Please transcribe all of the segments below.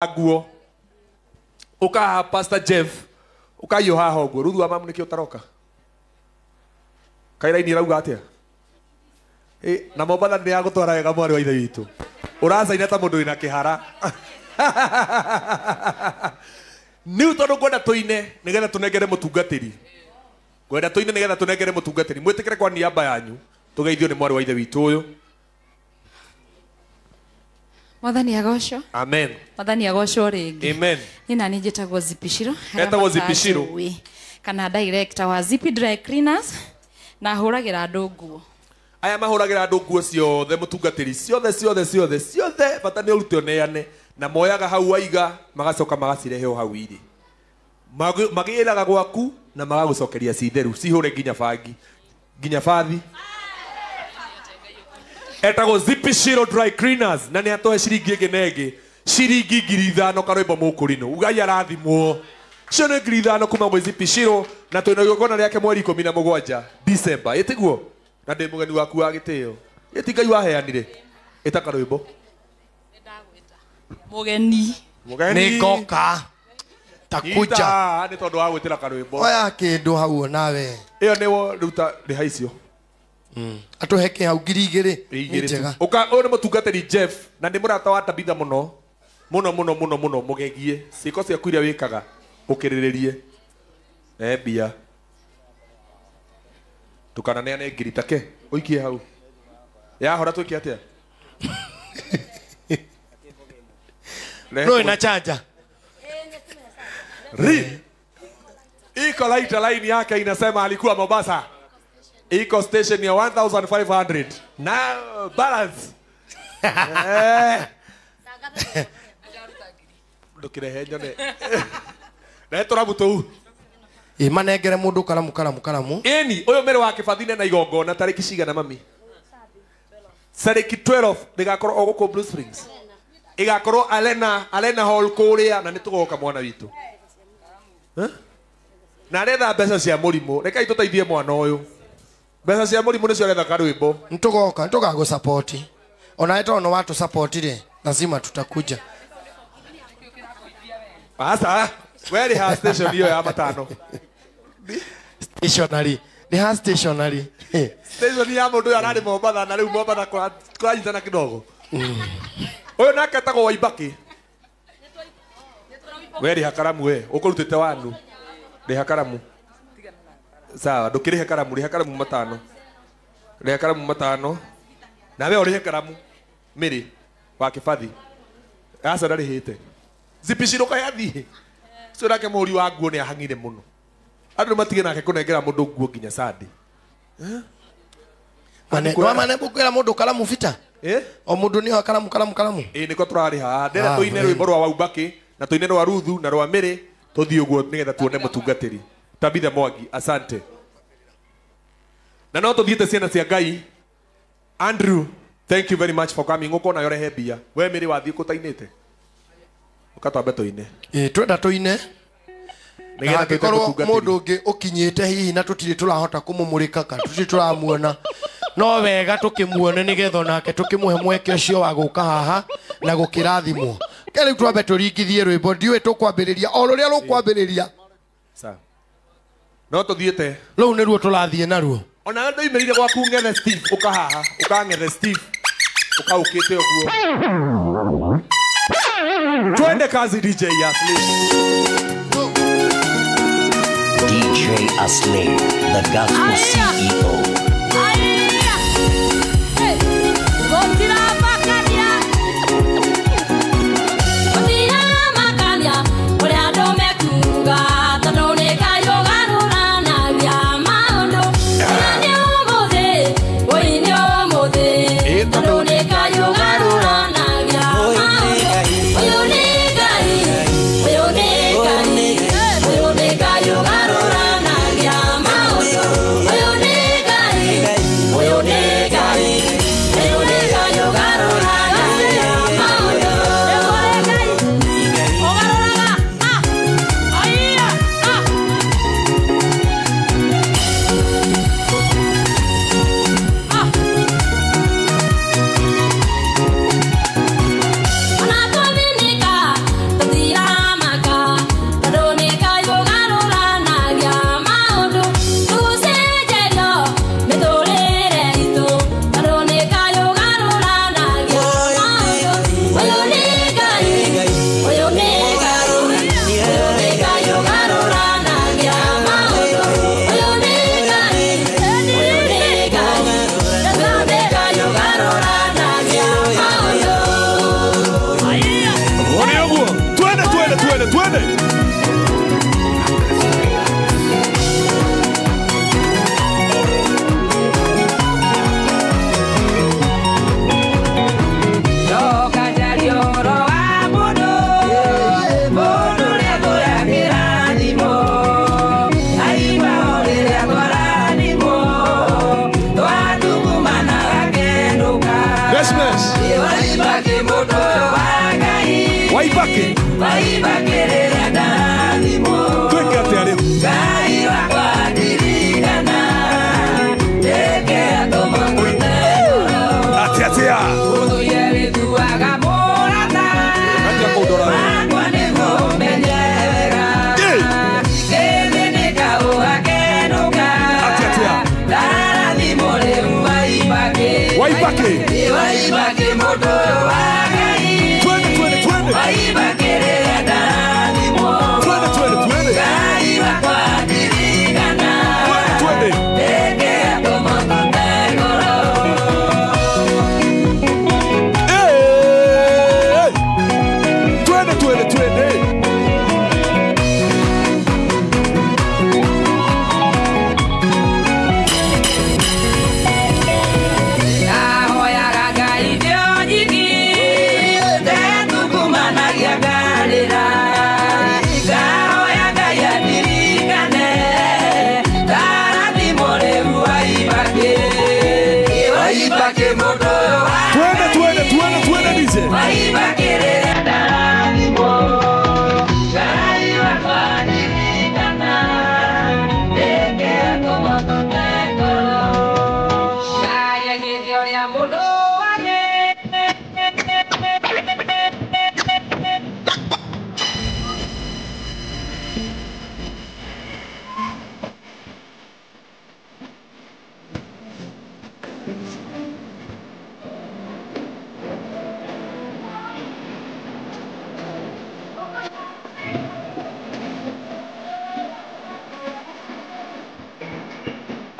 Aguo. Uka Pastor Jeff. Uka yoha hogo. Rudu amamu niki utaroka. Kaira ini rauga atia. Na mobala ni agutwara wega mwari wa ithe witu. Uraza ineta mundu ina kihara. Niu tondu kwenda tuine nigetha tunengere mutungatiri. Kwenda tuine nigetha tunengere mutungatiri. Mwitikire kwa niaba yanyu. Tugeithio ni mwari wa ithe witu uyu. Mwathani agocwo. Amen. Mwathani agocwo ringi. Amen. Nina ni njitagwo Zipishiro. Etagwo Zipishiro. Kana director wa Zipi Dry Cleaners na huragira andu nguo. Aya mahuragira andu nguo ciothe mutungatiri ciothe bata ni urute oneane na moyaga hau waiga magacoka magacirehe o hau iri. Magiraga gwaku na magagucokeria citheru cihure nginya bangi nginya bathi. Etagwo Zipishiro Dry Cleaners na ni atoe ciringi ngenege ciringi 5,000 karwimbo mukurino ugai arathimwo cio ni 5,000 kuma mwe Zipishiro na twina gikona riake mweri 17 December itiguo na ndi mugeni waku wa gitio itikai waheanire itaka rwimbo mugeni ni ngoka takuja ni tondu wa gwitira karwimbo oya kindu hau nawe iyo niwo ruta rihaicio atuheke hau 2,000 njega uka uri mutungatiri Jeff na ndi murata wa Tabitha muno mugegie ciko ciaku iria wikaga ukiriririe bia tukana ne ngirita ke uikie hau ya hora twiki atia no ina chaja iko line yake inasema alikuwa Mombasa. Iko station ya 1,500 na balance ndukirehe nyone na turabutu manengere mundu karamu eni uyu mere wa kibathine na igongona tariki cigana mami tariki 12 ndigakorwo oguko Blue Springs igakorwo Alena Hall kuria na nitugoka mwana witu na retha mbeca cia murimu reka ituteithie mwana uyu mbeca cia murimu nicio retha karwimbo ntugoka go support ona eto no watu support ri lazima tutakuja asa where has station hiyo ya matano stationary ni ha stationary station ya mundu arari Mombasa na riu Mombasa kwa nyitana kidogo uyu nake tago Waibaki where hakaramu we ukurutite wanu ndi hakaramu sawa ndukirihe karamu rihe karamu matano rihe karamu matano nawe urihe karamu miri wa kibathi asa ndarihite Zipishiro kayathi cio nake muri wa nguo ni ahangire muno andu matige nake kunengera mundu nguo nginya sadi mane bukwira mundu karamu fita o mundu ni karamu niko turari ha ndere tuine rwimbo rwa Waibaki na tuine rwa Ruthu na rwa Miri tuthii uguo nigetha tuone mutungatiri Tabitha Mwangi asante na no tuthiete ciana cia Ngai Andrew thank you very much for coming ukona yorehe bia we Miri wathii kutainite ukatwambe tuine twenda tuine nigetha korwo mundu ungi ukinyite hihi na tutiri turahota kumumurika ka tutiri turamuona no wega tukimuone nigetha nake tukimuhe mweke ucio wa guka haha na gukirathimwo kele twambe turingithie rwimbo ndiwe tukwambiriria o ruria rukwambiriria sawa no tuthiete riu niruo turathie naruo ona ndo imerire gwaku ngethe Steve ukahaha ukangethe Steve ukaukite uguo twende kazi DJ Asli DJ Asli the gospel CEO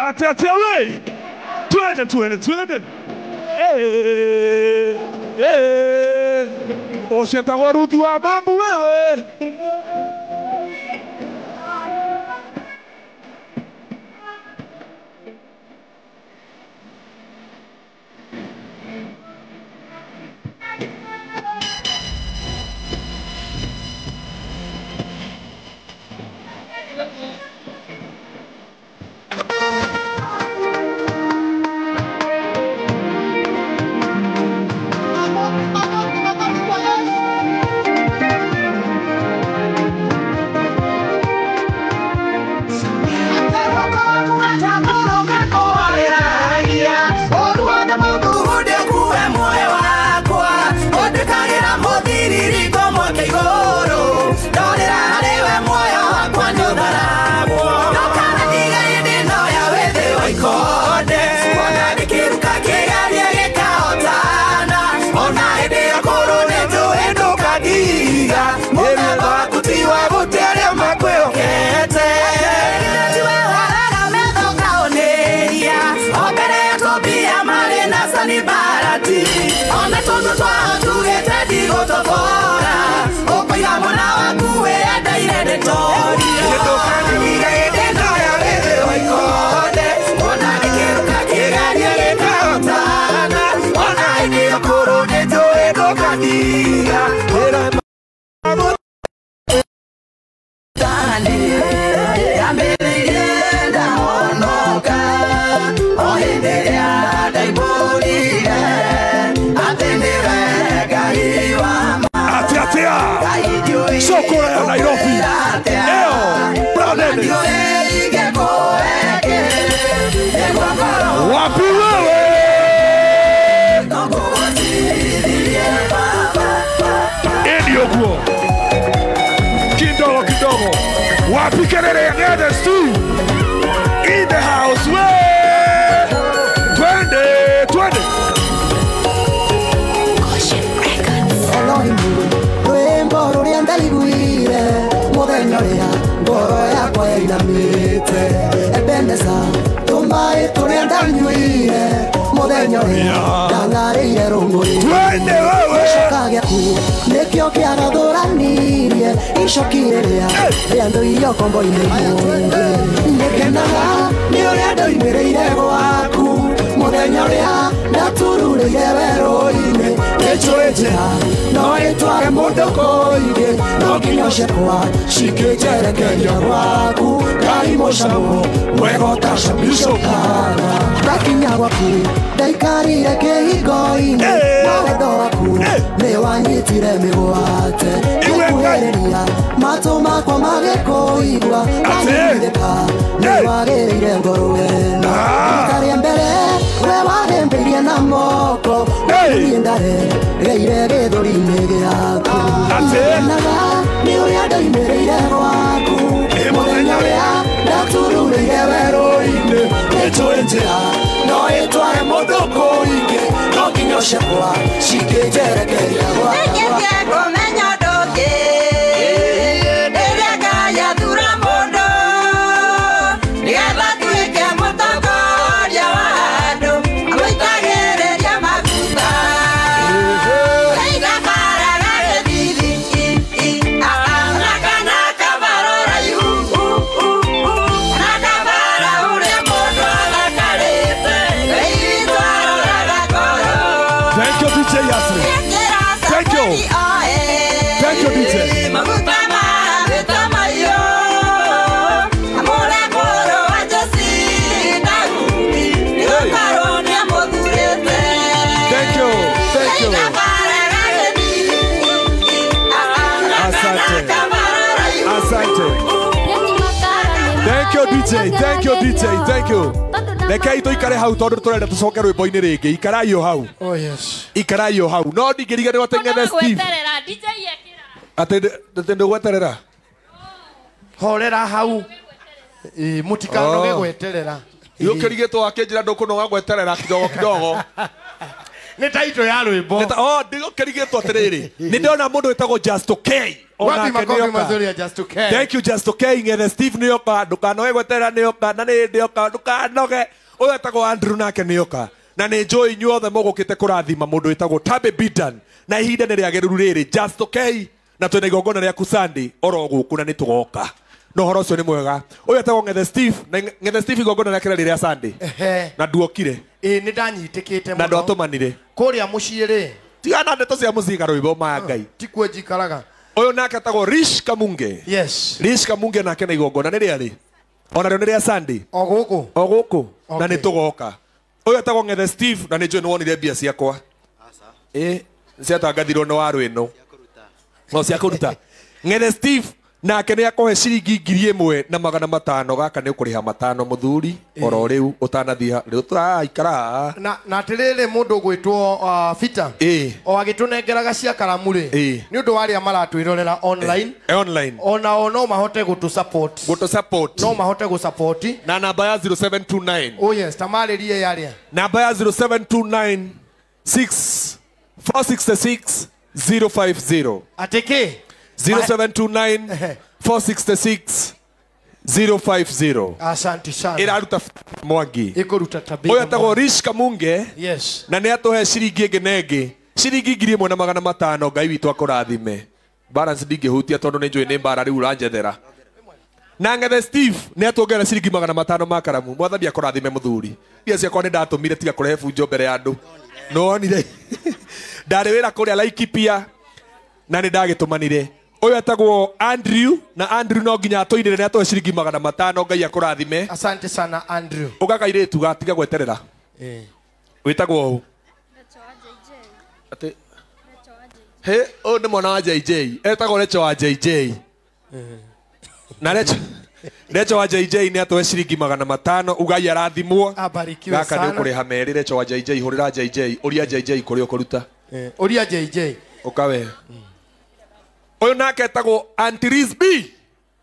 Atatelei! Twende! Oxenta agora o do amambo, Socorro Nairobi. Wapi wewe? Ndio kwa Wapi kelele ya Ng'ethe Steve in the house we. Twende. Rwimbo ruria ndaiguire muthenya uria ngoro yakwa yainamite Ebeneza tumai turia ndanyuire muthenya uria ndangarĩire rũngũrĩ Twende wewe cokagia ku nikio kiagathũranirie icokire ria ndũire ũkombo-inĩ mũingĩ nĩkenaga nĩ ũrĩa ndoimĩrĩire gwaku muthenya uria ndatururĩire werũ-inĩ nĩnjũĩ njĩra no ĩtware mũndũ kũingĩ no nginya ũcekwa cikĩnjerekeria gwaku Ngai mũcamo mwega ũtacambicũkaga ndakinya gwaku ndaikarire kĩhingo-inĩ na wendo waku nĩ wanyitire mĩgwate ngĩkuhĩrĩria matũ makwa magĩkũigua nganyitĩka nĩ wagĩrĩire ngoro wena itarĩ mbere we wahĩmbĩirie na moko niĩ ndaregeire gĩthũri-inĩ gĩaku naga nĩ ũrĩa ndoimĩrĩire gwaku mũthenya ũrĩa ndatururĩire werũ-inĩ nĩnjũĩ njĩra no ĩtware mũndũ kũingĩ no nginya ũcekwa cikĩnjerekeria gwaku Thank you. Rekei tuikare hau tondu turenda tucoke rwimbo-ini ringi. Ikarai o hau. Oh yes. Ikarai o hau. No ndingiriganirwo ati Ng'ethe Steve. Ati ndugweterera. Horera hau. Mutikanoge gweterera. Yukirigitwo akinjira ndukunoga gweterera kidogo. Nĩ taito ya rwimbo. Ndigukirigitwo atiriri. Ni ndona mundu witagwo Just Okay. Wapi makofi mazuri ya Just Okay. Thank you Just Okay. Ng'ethe Steve nioka ndukanoge gweterera nioka na ni ndioka ndukanoge uyu wetagwo Andrew nake nioka na ni njui inyuothe mugukite kurathima mundu witagwo Tabe Bidan na ihinda ni riagiriru riri Just Okay na twina igongona riaku Sunday oro guku na ni tugoka no horo ucio ni mwega uyu wetagwo Ng'ethe Steve na Ng'ethe Steve igongona riake riria Sunday na nduokire ni ndanyitikite muno na ndotumanire kuria mucii ri tigana ndeto cia mucinga rwimbo ma Ngai tikwe njikaraga uyu nake atagwo Rish Kamunge. Yes. Rish Kamunge nake na igongona ni riari ona rio ni ria Sunday o guku na ni tugoka uyu atagwo Ng'ethe Steve na ni njui ni wonire mbia ciakwa ciatangathirwo ni waru ino no cia kuruta Ng'ethe Steve nake ni akohe ciringi 1,500 gaka ni ukuriha 5 muthuri oro riu utanathia riu turaikara na atiriri mundu gwitwo Peter o agitunengeraga cia karamu ri ni undu waria maratwirorera online ona no mahote gutu support no mahote gu support na namba ya 0729 oh yes tamaririe yaria namba ya 0729 466 050 ateke 0729 466 050. Asante sana. Iraruta Mwangi. Ikuruta tabia. Oya tago Rish Kamunge. Yes. Na ni atuhe ciringi ingi nengi. Ciringi 1,500 Ngai witu akurathime. Balance ndingihutia tondu ni njui ni mbara riu uranjethera. Na Ng'ethe Steve ni atuongera ciringi 500 ma karamu. Mwathani akurathime muthuri. Bia ciakwa ni ndatumire tiga kurehe bunjo mbere ya andu. No nire. Ndari wira kuria Laikipia na ni ndagitumanire. Oyo atagwo Andrew na Andrew no nginya atoinire ni atoe ciringi 500 Ngai akurathime. Asante sana Andrew. Ugakairetu gatiga gweterera. Witagwo ati he o ni mwana wa JJ etagwo Lecho wa JJ na Lecho wa JJ ni atoe ciringi 500 ugai arathimwo abarikiwe sana gaka ni ukuriha meri Lecho wa JJ hurira JJ uria JJ kuri ukuruta uria JJ ukawe oyo nake etagwo Auntie Rizbi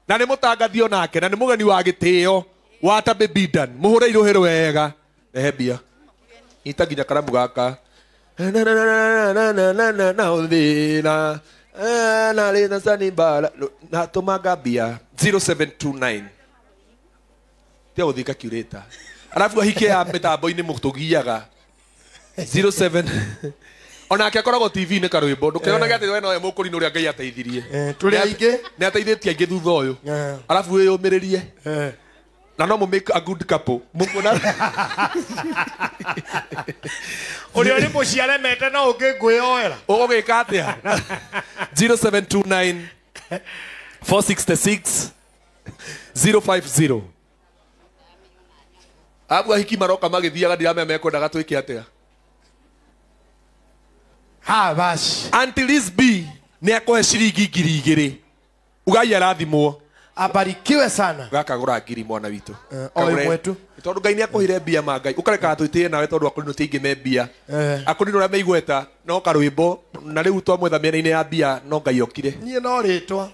na nä må tangathio nake na nä må geni wa gä tä o wa Tabe Bidan må hå re irå hä rå wega rehe mbia ita nginya karamu gaka na å thä na na rä na sanibara na tå manga mbia 0729 tia gå thika curata arabu ahike ya mä tambo-inä må tå giaga 07 onake akoragwo TV-inä karwä mbo ndå keonage atä we nowe må kå rinå å rä a Ngai ateithirie tå rä aingä nä ateithä tie aingä thutha å yå arabu wä yå mä rä rie na no må make a good couple må kuona å rä a nä må ciaremete no å ngä ngwä oera å gä ka atä a 0729 466 050 abu ahiki maroka magä thiaga ndiramenya mekwendaga twä ke atä a ha basi Auntie Liz B nä akåhe ciringi 2,000 ugai arathimwo abarikiwe sana gaka gå ra ngiri mwana witå o ĩmwe tu tondå Ngai nä akå hire mbia ma Ngai å karekaga twä tä nawe tondå akå rä no tä ingä me mbia akå rä no å rä a me igweta no karwä mbo na rä u twamwetha mä ena-inä ya mbia no Ngai okire niä no rä twa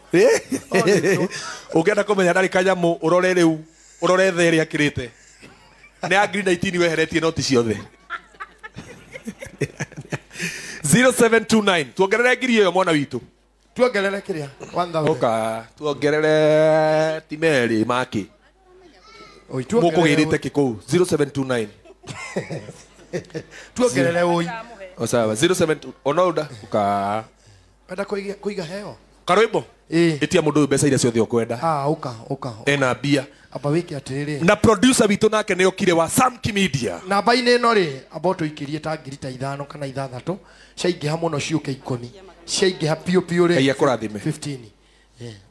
å ngä enda kå menya ndarä kanyamå å rore rä u å rore the ä rä akä rä te nä ya ngiri 19 weheretie noti ciothe 0729 tuongerere ngiri ä yo mwana witå tuongerere kä rä a oka tuongerere timerä makä må kå gä rä te kä kå u 0729 tuongerere å sawa 07 onauda uka enda kå iga heo karwä mbo ä tia må ndå å yå mbeca iria ciothe å kwenda å ena mbia amba wä kä atä rä na producer witå nake nä okire wa Samki Media namba-inä ä no rä amba tå ikä rie ta ngiri ta 5 kana 6 ciaingä ha må no ciå ke 10 ciaingä ha piå piå rä Ngai akũrathime 15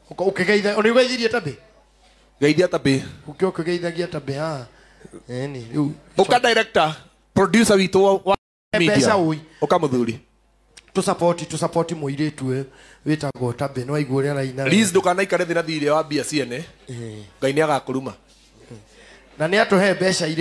å kä geitha nä å geithirie Tabe geithia Tabe å kä å kä geithagia Tabe rä u uka director producer witå wa media mbeca å uka må thuri tå support må irä tu wä tagwo Tabe no aigua å rä a raina Liz ndå kanaikare thä na thirä wa mbia ciene Ngai nä agakå ruma na nä atå he mbeca irä